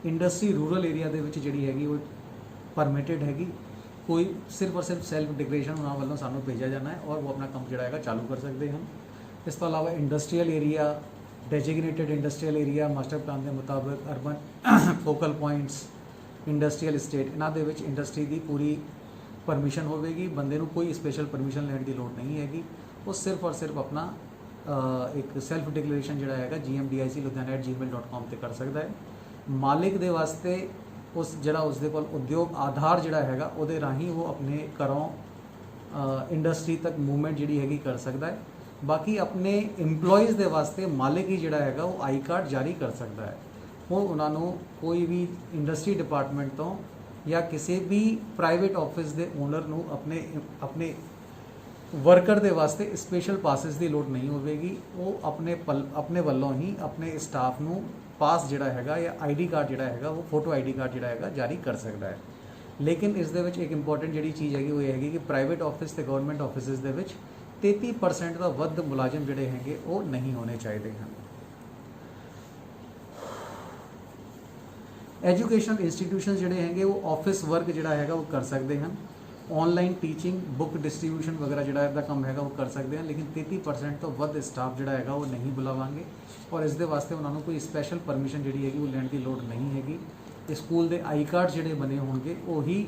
ਇੰਡਸਟਰੀ ਰੂਰਲ ਏਰੀਆ ਦੇ ਵਿੱਚ ਜਿਹੜੀ ਹੈਗੀ ਉਹ ਪਰਮਿਟਡ ਹੈਗੀ। ਕੋਈ ਸਿਰਫ ਔਰ ਸਿਰਫ ਸੈਲਫ ਡਿਕਲੇਰੇਸ਼ਨ ਉਹਨਾਂ ਵੱਲੋਂ ਸਾਨੂੰ ਭੇਜਿਆ ਜਾਣਾ ਹੈ ਔਰ ਉਹ ਆਪਣਾ ਕੰਮ ਜਿਹੜਾ ਹੈਗਾ ਚਾਲੂ ਕਰ ਸਕਦੇ ਹਨ। ਇਸ ਤੋਂ ਇਲਾਵਾ industrial area, ਡੈਜਿਗਨੇਟਡ industrial area master plan ਦੇ ਮੁਤਾਬਕ urban focal points, industrial state, ਇਹਨਾਂ ਦੇ ਵਿੱਚ ਇੰਡਸਟਰੀ ਦੀ ਪੂਰੀ ਪਰਮਿਸ਼ਨ ਹੋਵੇਗੀ। ਬੰਦੇ ਨੂੰ ਕੋਈ ਸਪੈਸ਼ਲ ਪਰਮਿਸ਼ਨ ਲੈਣ ਦੀ ਲੋੜ ਨਹੀਂ ਹੈਗੀ। ਉਹ ਸਿਰਫ ਔਰ ਸਿਰਫ ਆਪਣਾ ਇੱਕ ਸੈਲਫ ਡਿਕਲੇਰੇਸ਼ਨ ਜਿਹੜਾ ਹੈਗਾ gmdic.ludhiana@gmail.com ਤੇ ਕਰ ਸਕਦਾ ਹੈ। ਮਾਲਿਕ ਦੇ ਵਾਸਤੇ ਉਸ ਜਿਹੜਾ ਉਸਦੇ ਕੋਲ ਉਦਯੋਗ ਆਧਾਰ ਜਿਹੜਾ ਹੈਗਾ ਉਹਦੇ ਰਾਹੀਂ ਉਹ ਆਪਣੇ ਘਰੋਂ ਇੰਡਸਟਰੀ ਤੱਕ ਮੂਵਮੈਂਟ ਜਿਹੜੀ ਹੈਗੀ ਕਰ ਸਕਦਾ ਹੈ। ਬਾਕੀ ਆਪਣੇ EMPLOYEES ਦੇ ਵਾਸਤੇ ਮਾਲਿਕ ਹੀ ਜਿਹੜਾ ਹੈਗਾ ਉਹ ਆਈ ਕਾਰਡ ਜਾਰੀ ਕਰ ਸਕਦਾ ਹੈ। ਹੁਣ ਉਹਨਾਂ ਨੂੰ ਕੋਈ ਵੀ ਇੰਡਸਟਰੀ ਡਿਪਾਰਟਮੈਂਟ ਤੋਂ ਜਾਂ ਕਿਸੇ ਵੀ ਪ੍ਰਾਈਵੇਟ ਆਫਿਸ ਦੇ ਓਨਰ ਨੂੰ ਆਪਣੇ ਵਰਕਰ ਦੇ ਵਾਸਤੇ ਸਪੈਸ਼ਲ ਪਾਸਿਸ ਦੀ ਲੋੜ ਨਹੀਂ ਹੋਵੇਗੀ। ਉਹ ਆਪਣੇ ਵੱਲੋਂ ਹੀ ਆਪਣੇ ਸਟਾਫ ਨੂੰ ਪਾਸ ਜਿਹੜਾ ਹੈਗਾ ਜਾਂ ਆਈਡੀ ਕਾਰਡ ਜਿਹੜਾ ਹੈਗਾ ਉਹ ਫੋਟੋ ਆਈਡੀ ਕਾਰਡ ਜਿਹੜਾ ਹੈਗਾ ਜਾਰੀ ਕਰ ਸਕਦਾ ਹੈ। ਲੇਕਿਨ ਇਸ ਦੇ ਵਿੱਚ ਇੱਕ ਇੰਪੋਰਟੈਂਟ ਜਿਹੜੀ ਚੀਜ਼ ਹੈਗੀ ਉਹ ਇਹ ਹੈਗੀ ਕਿ ਪ੍ਰਾਈਵੇਟ ਆਫਿਸ ਤੇ ਗਵਰਨਮੈਂਟ ਆਫਿਸਿਸ ਦੇ ਵਿੱਚ 33% ਦਾ ਵੱਧ ਮੁਲਾਜ਼ਮ ਜਿਹੜੇ ਹੈਗੇ ਉਹ ਨਹੀਂ ਹੋਣੇ ਚਾਹੀਦੇ ਹਨ। ਐਜੂਕੇਸ਼ਨਲ ਇੰਸਟੀਟਿਊਸ਼ਨਸ ਜਿਹੜੇ ਹੈਗੇ ਉਹ ਆਫਿਸ ਵਰਕ ਜਿਹੜਾ ਹੈਗਾ ਉਹ ਕਰ ਸਕਦੇ ਹਨ। ਆਨਲਾਈਨ ਟੀਚਿੰਗ, ਬੁੱਕ ਡਿਸਟ੍ਰੀਬਿਊਸ਼ਨ ਵਗੈਰਾ ਜਿਹੜਾ ਇਹਦਾ ਕੰਮ ਹੈਗਾ ਉਹ ਕਰ ਸਕਦੇ ਹਨ। ਲੇਕਿਨ 33% ਤੋਂ ਵੱਧ ਸਟਾਫ ਜਿਹੜਾ ਹੈਗਾ ਉਹ ਨਹੀਂ ਬੁਲਾਵਾਂਗੇ ਔਰ ਇਸ ਦੇ ਵਾਸਤੇ ਉਹਨਾਂ ਨੂੰ ਕੋਈ ਸਪੈਸ਼ਲ ਪਰਮਿਸ਼ਨ ਜਿਹੜੀ ਹੈਗੀ ਉਹ ਲੈਣ ਦੀ ਲੋੜ ਨਹੀਂ ਹੈਗੀ। ਸਕੂਲ ਦੇ ਆਈ ਕਾਰਡ ਜਿਹੜੇ ਬਣੇ ਹੋਣਗੇ ਉਹੀ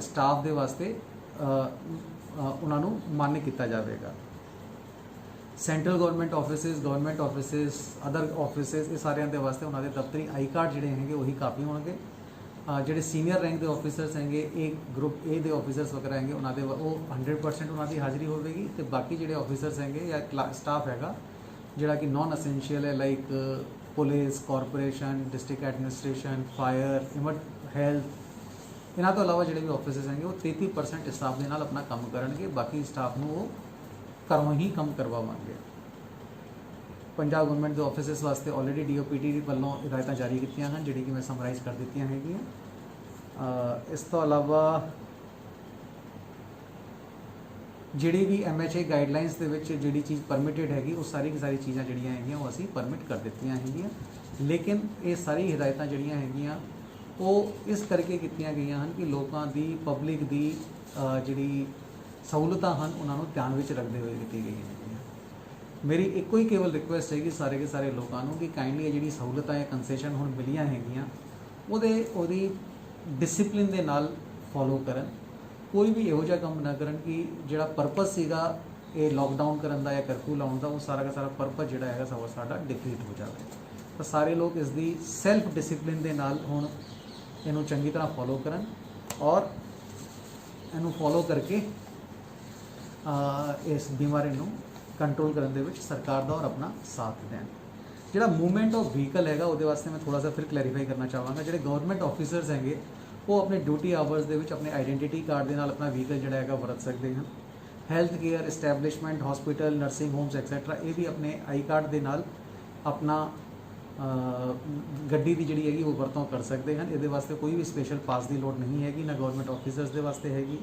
ਸਟਾਫ ਦੇ ਵਾਸਤੇ ਉਹਨਾਂ ਨੂੰ ਮਾਨਯ ਕੀਤਾ ਜਾਵੇਗਾ। Central government offices, other offices, ਇਹ ਸਾਰਿਆਂ ਦੇ ਵਾਸਤੇ ਉਹਨਾਂ ਦੇ ਦਫ਼ਤਰੀ ਆਈ ਕਾਰਡ ਜਿਹੜੇ ਹੈਗੇ ਉਹੀ ਕਾਫੀ ਹੋਣਗੇ। ਜਿਹੜੇ ਸੀਨੀਅਰ ਰੈਂਕ ਦੇ ਆਫਿਸਰਸ ਹੈਗੇ, ਗਰੁੱਪ ਏ ਦੇ ਆਫਿਸਰਸ ਵਗੈਰਾ ਹੈਗੇ, ਉਹਨਾਂ ਦੇ ਉਹ 100% ਉਹਨਾਂ ਦੀ ਹਾਜ਼ਰੀ ਹੋਵੇਗੀ। ਤੇ ਬਾਕੀ ਜਿਹੜੇ ਆਫਿਸਰਸ ਹੈਗੇ ਜਾਂ ਸਟਾਫ ਹੈਗਾ ਜਿਹੜਾ ਕਿ ਨਾਨ ਅਸੈਂਸ਼ੀਅਲ ਹੈ, like police, corporation, district administration, fire, health, ਇਹਨਾਂ ਤੋਂ ਇਲਾਵਾ ਜਿਹੜੇ ਵੀ ਆਫਿਸਰਸ ਹੈਗੇ ਉਹ 33% ਸਟਾਫ ਦੇ ਨਾਲ ਆਪਣਾ ਕੰਮ ਕਰਨਗੇ। ਬਾਕੀ ਸਟਾਫ ਨੂੰ ਉਹ ਘਰੋਂ ਹੀ ਕੰਮ ਕਰਵਾਵਾਂਗੇ। ਪੰਜਾਬ ਗਵਰਨਮੈਂਟ ਦੇ ਆਫਿਸਿਸ ਵਾਸਤੇ ਆਲਰੇਡੀ DOPT ਵੱਲੋਂ ਹਦਾਇਤਾਂ ਜਾਰੀ ਕੀਤੀਆਂ ਹਨ, ਜਿਹੜੀ ਕਿ ਮੈਂ ਸਮਰਾਈਜ਼ ਕਰ ਦਿੱਤੀਆਂ ਹੈਗੀਆਂ। ਇਸ ਤੋਂ ਇਲਾਵਾ ਜਿਹੜੀ ਵੀ MHA ਗਾਈਡਲਾਈਨਸ ਦੇ ਵਿੱਚ ਜਿਹੜੀ ਚੀਜ਼ ਪਰਮਿਟਡ ਹੈਗੀ ਉਹ ਸਾਰੀ ਦੀ ਸਾਰੀ ਚੀਜ਼ਾਂ ਜਿਹੜੀਆਂ ਹੈਗੀਆਂ ਉਹ ਅਸੀਂ ਪਰਮਿਟ ਕਰ ਦਿੱਤੀਆਂ ਹੈਗੀਆਂ। ਲੇਕਿਨ ਇਹ ਸਾਰੀ ਹਦਾਇਤਾਂ ਜਿਹੜੀਆਂ ਹੈਗੀਆਂ ਉਹ ਇਸ ਕਰਕੇ ਕੀਤੀਆਂ ਗਈਆਂ ਹਨ ਕਿ ਲੋਕਾਂ ਦੀ, ਪਬਲਿਕ ਦੀ ਜਿਹੜੀ ਸਹੂਲਤਾਂ ਹਨ ਉਹਨਾਂ ਨੂੰ ਧਿਆਨ ਵਿੱਚ ਰੱਖਦੇ ਹੋਏ ਕੀਤੀ ਗਈਆਂ ਹੈਗੀਆਂ। ਮੇਰੀ ਇੱਕੋ ਹੀ ਕੇਵਲ ਰਿਕੁਐਸਟ ਹੈਗੀ ਸਾਰੇ ਕੇ ਸਾਰੇ ਲੋਕਾਂ ਨੂੰ ਕਿ ਕਾਈਂਡਲੀ ਜਿਹੜੀ ਸਹੂਲਤਾਂ ਜਾਂ ਕੰਸੈਸ਼ਨ ਹੁਣ ਮਿਲੀਆਂ ਹੈਗੀਆਂ ਉਹਦੀ ਡਿਸਿਪਲਿਨ ਦੇ ਨਾਲ ਫੋਲੋ ਕਰਨ। ਕੋਈ ਵੀ ਇਹੋ ਜਿਹਾ ਕੰਮ ਨਾ ਕਰਨ ਕਿ ਜਿਹੜਾ ਪਰਪਸ ਸੀਗਾ ਇਹ ਲੋਕਡਾਊਨ ਕਰਨ ਦਾ ਜਾਂ ਕਰਫਿਊ ਲਾਉਣ ਦਾ, ਉਹ ਸਾਰਾ ਦਾ ਸਾਰਾ ਪਰਪਸ ਜਿਹੜਾ ਹੈਗਾ ਸਾਡਾ ਡਿਫੀਟ ਹੋ ਜਾਵੇ। ਤਾਂ ਸਾਰੇ ਲੋਕ ਇਸ ਦੀ ਸੈਲਫ ਡਿਸਿਪਲਿਨ ਦੇ ਨਾਲ ਹੁਣ ਇਹਨੂੰ ਚੰਗੀ ਤਰ੍ਹਾਂ ਫੋਲੋ ਕਰਨ ਔਰ ਇਹਨੂੰ ਫੋਲੋ ਕਰਕੇ ਇਸ ਬਿਮਾਰੀ ਨੂੰ ਕੰਟਰੋਲ ਕਰਨ ਦੇ ਵਿੱਚ ਸਰਕਾਰ ਦਾ ਔਰ ਆਪਣਾ ਸਾਥ ਦੇਣ। ਜਿਹੜਾ ਮੂਵਮੈਂਟ ਆਫ ਵਹੀਕਲ ਹੈਗਾ ਉਹਦੇ ਵਾਸਤੇ ਮੈਂ ਥੋੜਾ ਜਿਹਾ ਫਿਰ ਕਲੈਰੀਫਾਈ ਕਰਨਾ ਚਾਹਾਂਗਾ। ਜਿਹੜੇ ਗਵਰਨਮੈਂਟ ਆਫਿਸਰਸ ਹੈਗੇ ਉਹ ਆਪਣੇ ਡਿਊਟੀ ਆਵਰਸ ਦੇ ਵਿੱਚ ਆਪਣੇ ਆਈਡੈਂਟੀਟੀ ਕਾਰਡ ਦੇ ਨਾਲ ਆਪਣਾ ਵਹੀਕਲ ਜਿਹੜਾ ਹੈਗਾ ਵਰਤ ਸਕਦੇ ਹਨ। Health care establishment, hospital, nursing homes etcetera, ਇਹ ਵੀ ਆਪਣੇ ਆਈ ਕਾਰਡ ਦੇ ਨਾਲ ਆਪਣਾ ਗੱਡੀ ਦੀ ਜਿਹੜੀ ਹੈਗੀ ਉਹ ਵਰਤੋਂ ਕਰ ਸਕਦੇ ਹਨ। ਇਹਦੇ ਵਾਸਤੇ ਕੋਈ ਵੀ ਸਪੈਸ਼ਲ ਪਾਸ ਦੀ ਲੋੜ ਨਹੀਂ ਹੈਗੀ, ਨਾ ਗਵਰਨਮੈਂਟ ਆਫਿਸਰਸ ਦੇ ਵਾਸਤੇ ਹੈਗੀ।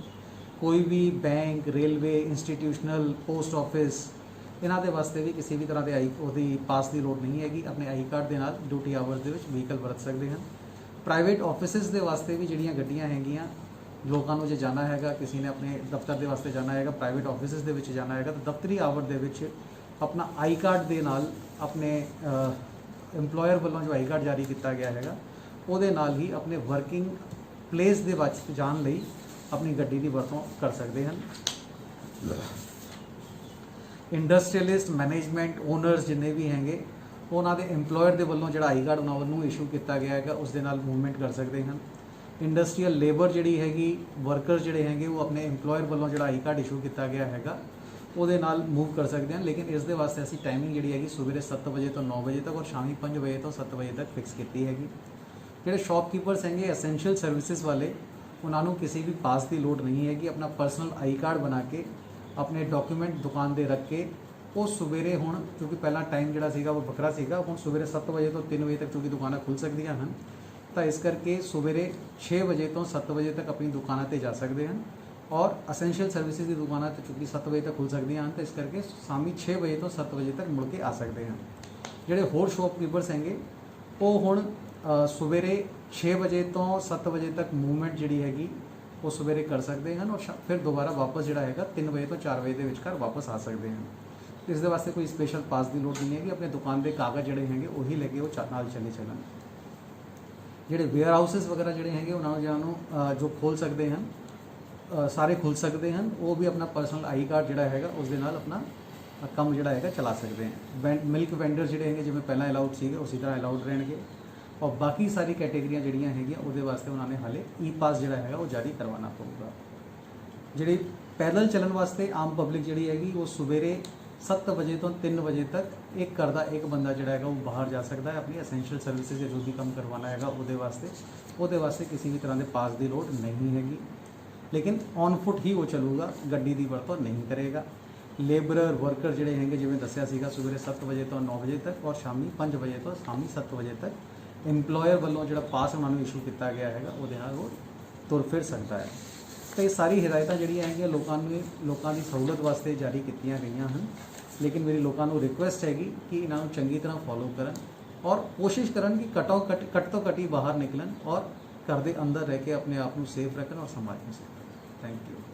ਕੋਈ ਵੀ bank, railway, institutional, post office, ਇਹਨਾਂ ਦੇ ਵਾਸਤੇ ਵੀ ਕਿਸੇ ਵੀ ਤਰ੍ਹਾਂ ਦੇ ਉਹਦੀ ਪਾਸ ਦੀ ਲੋੜ ਨਹੀਂ ਹੈਗੀ। ਆਪਣੇ ਆਈ ਕਾਰਡ ਦੇ ਨਾਲ ਡਿਊਟੀ ਆਵਰਸ ਦੇ ਵਿੱਚ ਵਹੀਕਲ ਵਰਤ ਸਕਦੇ ਹਨ। ਪ੍ਰਾਈਵੇਟ ਆਫਿਸਿਸ ਦੇ ਵਾਸਤੇ ਵੀ ਜਿਹੜੀਆਂ ਗੱਡੀਆਂ ਹੈਗੀਆਂ, ਲੋਕਾਂ ਨੂੰ ਜੇ ਜਾਣਾ ਹੈਗਾ, ਕਿਸੇ ਨੇ ਆਪਣੇ ਦਫ਼ਤਰ ਦੇ ਵਾਸਤੇ ਜਾਣਾ ਹੈਗਾ, ਪ੍ਰਾਈਵੇਟ ਆਫਿਸਿਸ ਦੇ ਵਿੱਚ ਜਾਣਾ ਹੈਗਾ, ਤਾਂ ਦਫ਼ਤਰੀ ਆਵਰ ਦੇ ਵਿੱਚ ਆਪਣਾ ਆਈ ਕਾਰਡ ਦੇ ਨਾਲ ਆਪਣੇ EMPLOYER ਵੱਲੋਂ ਜੋ ਆਈ ਕਾਰਡ ਜਾਰੀ ਕੀਤਾ ਗਿਆ ਹੈਗਾ ਉਹਦੇ ਨਾਲ ਹੀ ਆਪਣੇ ਵਰਕਿੰਗ ਪਲੇਸ ਦੇ ਵਿੱਚ ਜਾਣ ਲਈ ਆਪਣੀ ਗੱਡੀ ਦੀ ਵਰਤੋਂ ਕਰ ਸਕਦੇ ਹਨ। ਇੰਡਸਟਰੀਅਲਿਸਟ, ਮੈਨੇਜਮੈਂਟ, ਓਨਰਸ ਜਿੰਨੇ ਵੀ ਹੈਗੇ ਉਹਨਾਂ ਦੇ EMPLOYER ਦੇ ਵੱਲੋਂ ਜਿਹੜਾ ਆਈ ਕਾਰਡ ਉਹਨਾਂ ਵੱਲੋਂ ਇਸ਼ੂ ਕੀਤਾ ਗਿਆ ਹੈਗਾ ਉਸ ਦੇ ਨਾਲ ਮੂਵਮੈਂਟ ਕਰ ਸਕਦੇ ਹਨ। ਇੰਡਸਟਰੀਅਲ ਲੇਬਰ ਜਿਹੜੀ ਹੈਗੀ, ਵਰਕਰ ਜਿਹੜੇ ਹੈਗੇ ਉਹ ਆਪਣੇ EMPLOYER ਵੱਲੋਂ ਜਿਹੜਾ ਆਈ ਕਾਰਡ ਇਸ਼ੂ ਕੀਤਾ ਗਿਆ ਹੈਗਾ ਉਹਦੇ ਨਾਲ ਮੂਵ ਕਰ ਸਕਦੇ ਹਨ। ਲੇਕਿਨ ਇਸ ਦੇ ਵਾਸਤੇ ਅਸੀਂ ਟਾਈਮਿੰਗ ਜਿਹੜੀ ਹੈਗੀ ਸਵੇਰੇ 7 ਵਜੇ ਤੋਂ 9 ਵਜੇ ਤੱਕ ਔਰ ਸ਼ਾਮੀ 5 ਵਜੇ ਤੋਂ 7 ਵਜੇ ਤੱਕ ਫਿਕਸ ਕੀਤੀ ਹੈਗੀ। ਜਿਹੜੇ ਸ਼ਾਪਕੀਪਰਸ ਹੈਗੇ ਐਸੈਂਸ਼ੀਅਲ ਸਰਵਿਸਿਜ਼ ਵਾਲੇ, ਉਹਨਾਂ ਨੂੰ ਕਿਸੇ ਵੀ ਪਾਸ ਦੀ ਲੋੜ ਨਹੀਂ ਹੈਗੀ। ਆਪਣਾ ਪਰਸਨਲ ਆਈ ਕਾਰਡ ਬਣਾ ਕੇ ਆਪਣੇ ਡਾਕੂਮੈਂਟ ਦੁਕਾਨ ਦੇ ਰੱਖ ਕੇ ਉਹ ਸਵੇਰੇ, ਹੁਣ ਕਿਉਂਕਿ ਪਹਿਲਾਂ ਟਾਈਮ ਜਿਹੜਾ ਸੀਗਾ ਉਹ ਵੱਖਰਾ ਸੀਗਾ, ਹੁਣ ਸਵੇਰੇ 7 ਵਜੇ ਤੋਂ 3 ਵਜੇ ਤੱਕ ਕਿਉਂਕਿ ਦੁਕਾਨਾਂ ਖੁੱਲ੍ਹ ਸਕਦੀਆਂ ਹਨ, ਤਾਂ ਇਸ ਕਰਕੇ ਸਵੇਰੇ 6 ਵਜੇ ਤੋਂ 7 ਵਜੇ ਤੱਕ ਆਪਣੀ ਦੁਕਾਨਾਂ 'ਤੇ ਜਾ ਸਕਦੇ ਹਨ ਔਰ ਅਸੈਂਸ਼ੀਅਲ ਸਰਵਿਸਿਜ਼ ਦੀ ਦੁਕਾਨਾਂ ਤੇ ਚੁੱਕੀ 7 ਵਜੇ ਤੱਕ ਖੁੱਲ ਸਕਦੀਆਂ ਹਨ, ਤੇ ਇਸ ਕਰਕੇ ਸ਼ਾਮੀ 6 ਵਜੇ ਤੋਂ 7 ਵਜੇ ਤੱਕ ਮੁੜ ਕੇ ਆ ਸਕਦੇ ਹਨ। ਜਿਹੜੇ ਹੋਰ ਸ਼ੌਪਕੀਪਰਸ ਹੈਗੇ ਉਹ ਹੁਣ ਸਵੇਰੇ 6 ਵਜੇ ਤੋਂ 7 ਵਜੇ ਤੱਕ ਮੂਵਮੈਂਟ ਜਿਹੜੀ ਹੈਗੀ ਉਹ ਸਵੇਰੇ ਕਰ ਸਕਦੇ ਹਨ, ਔਰ ਫਿਰ ਦੁਬਾਰਾ ਵਾਪਸ ਜਿਹੜਾ ਹੈਗਾ 3 ਵਜੇ ਤੋਂ 4 ਵਜੇ ਦੇ ਵਿਚਕਾਰ ਵਾਪਸ ਆ ਸਕਦੇ ਹਨ। ਇਸ ਦੇ ਵਾਸਤੇ ਕੋਈ ਸਪੈਸ਼ਲ ਪਾਸ ਦੀ ਲੋੜ ਨਹੀਂ ਹੈਗੀ, ਆਪਣੇ ਦੁਕਾਨ ਦੇ ਕਾਗਜ਼ ਜਿਹੜੇ ਹੈਗੇ ਉਹੀ ਲੈ ਕੇ ਉਹ ਨਾਲ ਚੱਲੇ ਚੱਲਣ। ਜਿਹੜੇ ਵੇਅਰ ਹਾਊਸਿਸ ਵਗੈਰਾ ਜਿਹੜੇ ਹੈਗੇ ਉਹਨਾਂ ਨੂੰ ਜੋ ਖੋਲ੍ਹ ਸਕਦੇ ਹਨ, ਸਾਰੇ ਖੁੱਲ੍ਹ ਸਕਦੇ ਹਨ, ਉਹ ਵੀ ਆਪਣਾ ਪਰਸਨਲ ਆਈ ਕਾਰਡ ਜਿਹੜਾ ਹੈਗਾ ਉਸ ਦੇ ਨਾਲ ਆਪਣਾ ਕੰਮ ਜਿਹੜਾ ਹੈਗਾ ਚਲਾ ਸਕਦੇ ਹਨ। ਮਿਲਕ ਵੈਂਡਰ ਜਿਹੜੇ ਹੈਗੇ ਜਿਵੇਂ ਪਹਿਲਾਂ ਅਲਾਊਡ ਸੀਗੇ ਉਸੇ ਤਰ੍ਹਾਂ ਅਲਾਊਡ ਰਹਿਣਗੇ, ਔਰ ਬਾਕੀ ਸਾਰੀ ਕੈਟੇਗਰੀਆਂ ਜਿਹੜੀਆਂ ਹੈਗੀਆਂ ਉਹਦੇ ਵਾਸਤੇ ਉਹਨਾਂ ਨੇ ਹਾਲੇ ਈ ਪਾਸ ਜਿਹੜਾ ਹੈਗਾ ਉਹ ਜਾਰੀ ਕਰਵਾਉਣਾ ਪਊਗਾ। ਜਿਹੜੀ ਪੈਦਲ ਚੱਲਣ ਵਾਸਤੇ ਆਮ ਪਬਲਿਕ ਜਿਹੜੀ ਹੈਗੀ ਉਹ ਸਵੇਰੇ 7 ਵਜੇ ਤੋਂ 3 ਵਜੇ ਤੱਕ ਇੱਕ ਘਰ ਦਾ ਇੱਕ ਬੰਦਾ ਜਿਹੜਾ ਹੈਗਾ ਉਹ ਬਾਹਰ ਜਾ ਸਕਦਾ ਹੈ ਆਪਣੀ ਅਸੈਂਸ਼ੀਅਲ ਸਰਵਿਸਿਜ਼ ਜਾਂ ਜੋ ਵੀ ਕੰਮ ਕਰਵਾਉਣਾ ਹੈਗਾ ਉਹਦੇ ਵਾਸਤੇ ਕਿਸੇ ਵੀ ਤਰ੍ਹਾਂ ਦੇ ਪਾਸ ਦੀ ਲੋੜ ਨਹੀਂ ਹੈਗੀ, ਲੇਕਿਨ ਔਨ ਫੁੱਟ ਹੀ ਉਹ ਚੱਲੂਗਾ, ਗੱਡੀ ਦੀ ਵਰਤੋਂ ਨਹੀਂ ਕਰੇਗਾ। ਲੇਬਰਰ ਵਰਕਰ ਜਿਹੜੇ ਹੈਗੇ ਜਿਵੇਂ ਦੱਸਿਆ ਸੀਗਾ ਸਵੇਰੇ 7 ਵਜੇ ਤੋਂ 9 ਵਜੇ ਤੱਕ ਔਰ ਸ਼ਾਮੀ 5 ਵਜੇ ਤੋਂ ਸ਼ਾਮੀ 7 ਵਜੇ ਤੱਕ ਇੰਪਲੋਇਰ ਵੱਲੋਂ ਜਿਹੜਾ ਪਾਸ ਉਹਨਾਂ ਨੂੰ ਇਸ਼ੂ ਕੀਤਾ ਗਿਆ ਹੈਗਾ ਉਹਦੇ ਨਾਲ ਉਹ ਤੁਰ ਫਿਰ ਸਕਦਾ ਹੈ। ਤੇ ਇਹ ਸਾਰੀ ਹਦਾਇਤਾਂ ਜਿਹੜੀਆਂ ਹੈਗੀਆਂ ਲੋਕਾਂ ਦੀ ਸਹੂਲਤ ਵਾਸਤੇ ਜਾਰੀ ਕੀਤੀਆਂ ਗਈਆਂ ਹਨ, ਲੇਕਿਨ ਮੇਰੀ ਲੋਕਾਂ ਨੂੰ ਰਿਕੁਐਸਟ ਹੈਗੀ ਕਿ ਇਹਨਾਂ ਨੂੰ ਚੰਗੀ ਤਰ੍ਹਾਂ ਫੋਲੋ ਕਰਨ ਔਰ ਕੋਸ਼ਿਸ਼ ਕਰਨ ਕਿ ਘੱਟ ਤੋਂ ਘੱਟ ਹੀ ਬਾਹਰ ਨਿਕਲਣ ਔਰ ਘਰ ਦੇ ਅੰਦਰ ਰਹਿ ਕੇ ਆਪਣੇ ਆਪ ਨੂੰ ਸੇਫ ਰੱਖਣ ਔਰ ਸਮਾਜ ਨੂੰ ਸੇਫ ਰੱਖਣ। Thank you.